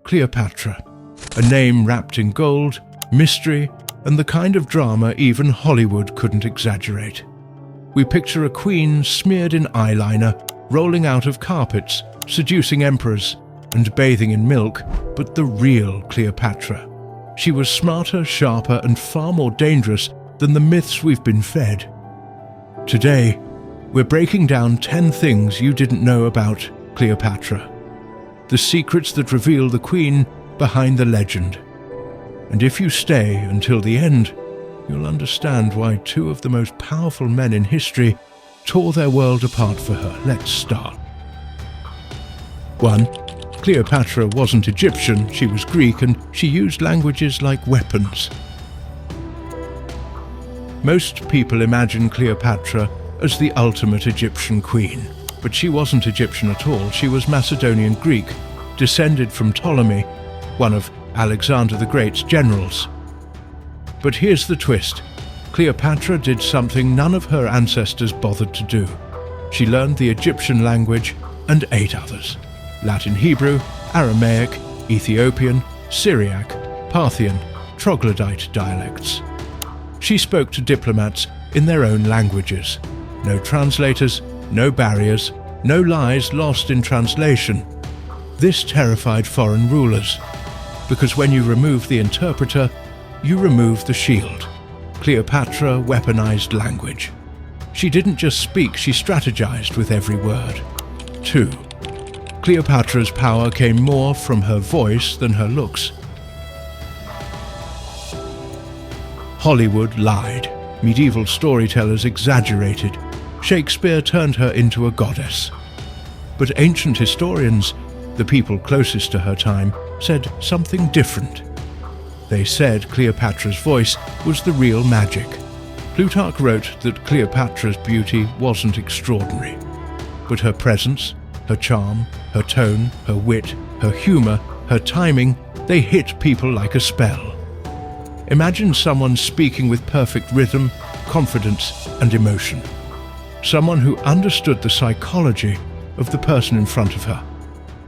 Cleopatra, a name wrapped in gold, mystery, and the kind of drama even Hollywood couldn't exaggerate. We picture a queen smeared in eyeliner, rolling out of carpets, seducing emperors, and bathing in milk, but the real Cleopatra. She was smarter, sharper, and far more dangerous than the myths we've been fed. Today, we're breaking down 10 things you didn't know about Cleopatra. The secrets that reveal the queen behind the legend. And if you stay until the end, you'll understand why two of the most powerful men in history tore their world apart for her. Let's start. 1. Cleopatra wasn't Egyptian, she was Greek, and she used languages like weapons. Most people imagine Cleopatra as the ultimate Egyptian queen, but she wasn't Egyptian at all. She was Macedonian Greek, descended from Ptolemy, one of Alexander the Great's generals. But here's the twist. Cleopatra did something none of her ancestors bothered to do. She learned the Egyptian language and 8 others: Latin, Hebrew, Aramaic, Ethiopian, Syriac, Parthian, Troglodyte dialects. She spoke to diplomats in their own languages. No translators, no barriers, no lies lost in translation. This terrified foreign rulers, because when you remove the interpreter, you remove the shield. Cleopatra weaponized language. She didn't just speak, she strategized with every word. 2. Cleopatra's power came more from her voice than her looks. Hollywood lied. Medieval storytellers exaggerated. Shakespeare turned her into a goddess. But ancient historians, the people closest to her time, said something different. They said Cleopatra's voice was the real magic. Plutarch wrote that Cleopatra's beauty wasn't extraordinary, but her presence, her charm, her tone, her wit, her humor, her timing, they hit people like a spell. Imagine someone speaking with perfect rhythm, confidence, and emotion. Someone who understood the psychology of the person in front of her.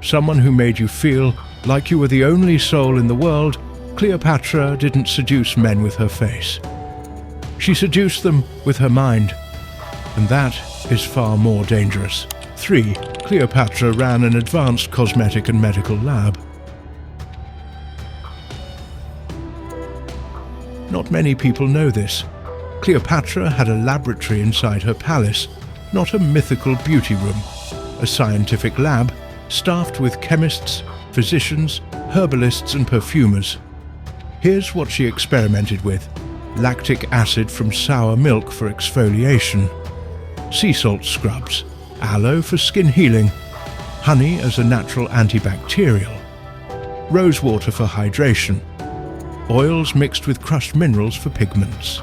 Someone who made you feel like you were the only soul in the world. Cleopatra didn't seduce men with her face. She seduced them with her mind, and that is far more dangerous. 3. Cleopatra ran an advanced cosmetic and medical lab. Not many people know this. Cleopatra had a laboratory inside her palace, not a mythical beauty room. A scientific lab staffed with chemists, physicians, herbalists, and perfumers. Here's what she experimented with: lactic acid from sour milk for exfoliation, sea salt scrubs, aloe for skin healing, honey as a natural antibacterial, rose water for hydration, oils mixed with crushed minerals for pigments.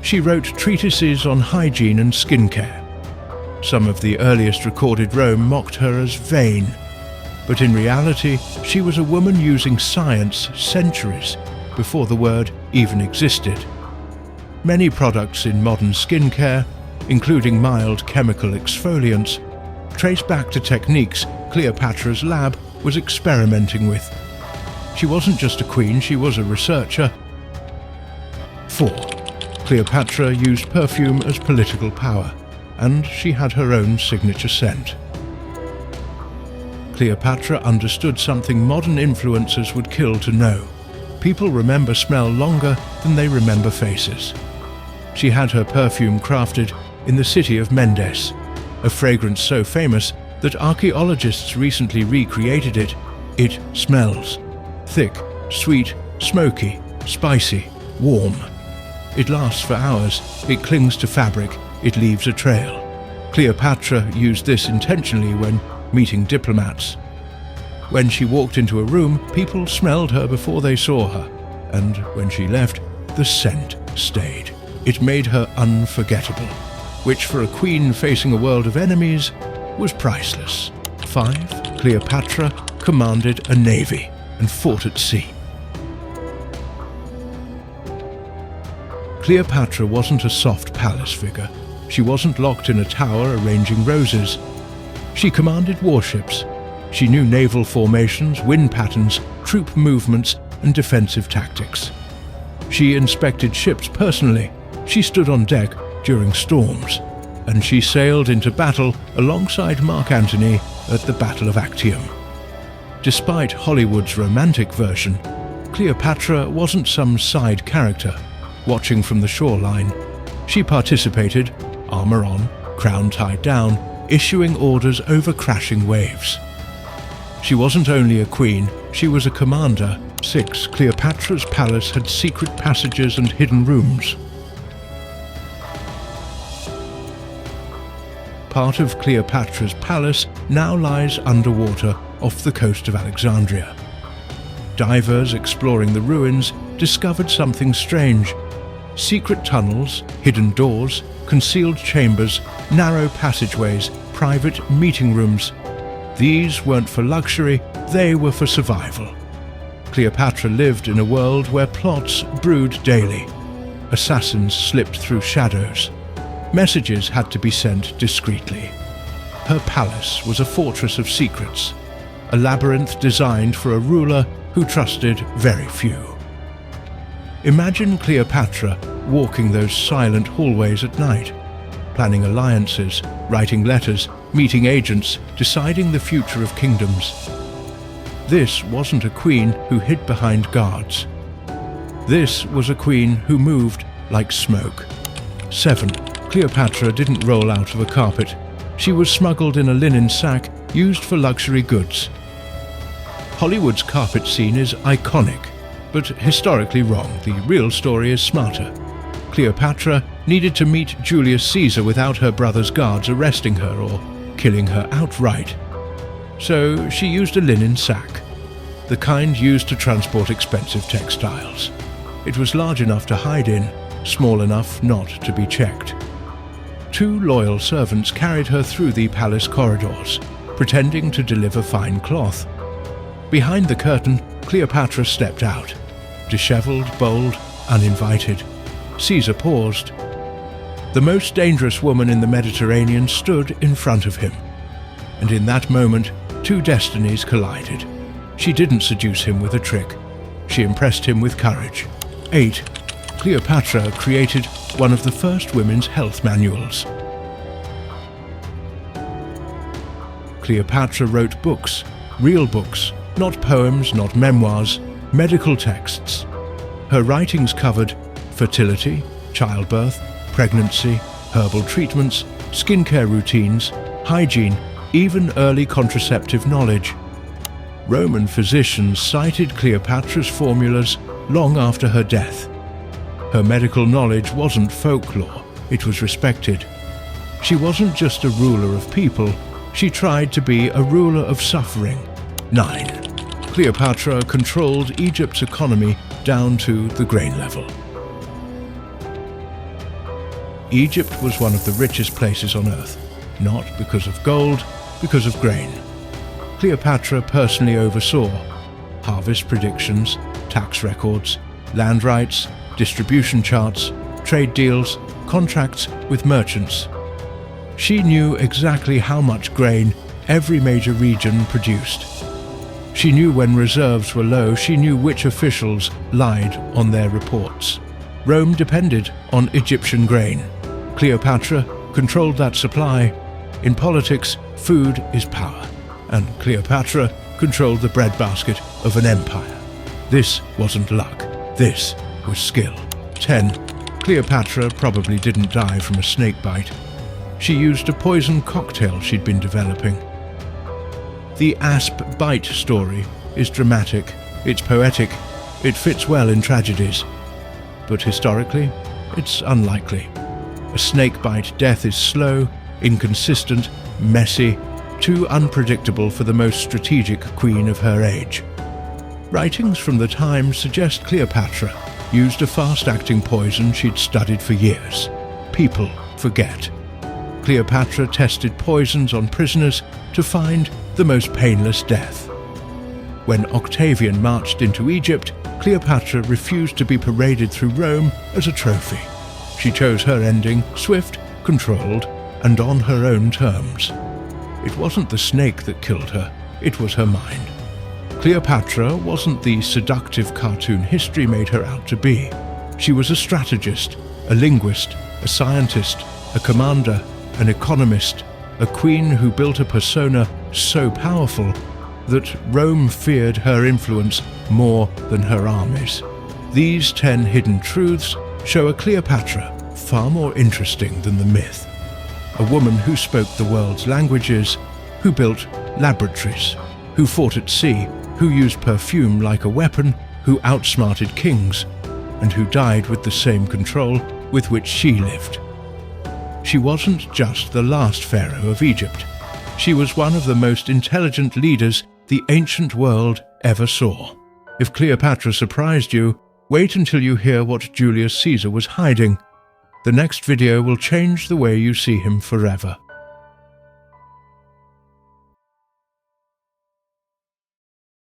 She wrote treatises on hygiene and skincare. Some of the earliest recorded Rome mocked her as vain, but in reality, she was a woman using science centuries before the word even existed. Many products in modern skincare, including mild chemical exfoliants, trace back to techniques Cleopatra's lab was experimenting with. She wasn't just a queen, she was a researcher. 4. Cleopatra used perfume as political power, and she had her own signature scent. Cleopatra understood something modern influencers would kill to know. People remember smell longer than they remember faces. She had her perfume crafted in the city of Mendes, a fragrance so famous that archaeologists recently recreated it. It smells thick, sweet, smoky, spicy, warm. It lasts for hours, it clings to fabric, it leaves a trail. Cleopatra used this intentionally when meeting diplomats. When she walked into a room, people smelled her before they saw her, and when she left, the scent stayed. It made her unforgettable, which for a queen facing a world of enemies was priceless. 5. Cleopatra commanded a navy and fought at sea. Cleopatra wasn't a soft palace figure. She wasn't locked in a tower arranging roses. She commanded warships, She knew naval formations, wind patterns, troop movements, and defensive tactics. She inspected ships personally. She stood on deck during storms, and she sailed into battle alongside Mark Antony at the Battle of Actium. Despite Hollywood's romantic version, Cleopatra wasn't some side character watching from the shoreline. She participated, armor on, crown tied down, issuing orders over crashing waves. She wasn't only a queen, she was a commander. 6. Cleopatra's palace had secret passages and hidden rooms. Part of Cleopatra's palace now lies underwater off the coast of Alexandria. Divers exploring the ruins discovered something strange. Secret tunnels, hidden doors, concealed chambers, narrow passageways, private meeting rooms. These weren't for luxury, they were for survival. Cleopatra lived in a world where plots brewed daily. Assassins slipped through shadows. Messages had to be sent discreetly. Her palace was a fortress of secrets, a labyrinth designed for a ruler who trusted very few. Imagine Cleopatra walking those silent hallways at night, planning alliances, writing letters, meeting agents, deciding the future of kingdoms. This wasn't a queen who hid behind guards. This was a queen who moved like smoke. 7. Cleopatra didn't roll out of a carpet. She was smuggled in a linen sack used for luxury goods. Hollywood's carpet scene is iconic, but historically wrong. The real story is smarter. Cleopatra needed to meet Julius Caesar without her brother's guards arresting her or killing her outright. So she used a linen sack, the kind used to transport expensive textiles. It was large enough to hide in, small enough not to be checked. 2 loyal servants carried her through the palace corridors, pretending to deliver fine cloth. Behind the curtain, Cleopatra stepped out, disheveled, bold, uninvited. Caesar paused. The most dangerous woman in the Mediterranean stood in front of him. And in that moment, 2 destinies collided. She didn't seduce him with a trick. She impressed him with courage. 8. Cleopatra created one of the first women's health manuals. Cleopatra wrote books, real books, not poems, not memoirs, medical texts. Her writings covered fertility, childbirth, pregnancy, herbal treatments, skincare routines, hygiene, even early contraceptive knowledge. Roman physicians cited Cleopatra's formulas long after her death. Her medical knowledge wasn't folklore, it was respected. She wasn't just a ruler of people, she tried to be a ruler of suffering. 9. Cleopatra controlled Egypt's economy down to the grain level. Egypt was one of the richest places on earth, not because of gold, because of grain. Cleopatra personally oversaw harvest predictions, tax records, land rights, distribution charts, trade deals, contracts with merchants. She knew exactly how much grain every major region produced. She knew when reserves were low, she knew which officials lied on their reports. Rome depended on Egyptian grain. Cleopatra controlled that supply. In politics, food is power, and Cleopatra controlled the breadbasket of an empire. This wasn't luck, this was skill. 10. Cleopatra probably didn't die from a snake bite. She used a poison cocktail she'd been developing. The asp bite story is dramatic, it's poetic, it fits well in tragedies. But historically, it's unlikely. A snakebite death is slow, inconsistent, messy, too unpredictable for the most strategic queen of her age. Writings from the time suggest Cleopatra used a fast-acting poison she'd studied for years. People forget. Cleopatra tested poisons on prisoners to find the most painless death. When Octavian marched into Egypt, Cleopatra refused to be paraded through Rome as a trophy. She chose her ending, swift, controlled, and on her own terms. It wasn't the snake that killed her, it was her mind. Cleopatra wasn't the seductive cartoon history made her out to be. She was a strategist, a linguist, a scientist, a commander, an economist, a queen who built a persona so powerful that Rome feared her influence more than her armies. These 10 hidden truths show a Cleopatra far more interesting than the myth. A woman who spoke the world's languages, who built laboratories, who fought at sea, who used perfume like a weapon, who outsmarted kings, and who died with the same control with which she lived. She wasn't just the last pharaoh of Egypt. She was one of the most intelligent leaders the ancient world ever saw. If Cleopatra surprised you, wait until you hear what Julius Caesar was hiding. The next video will change the way you see him forever.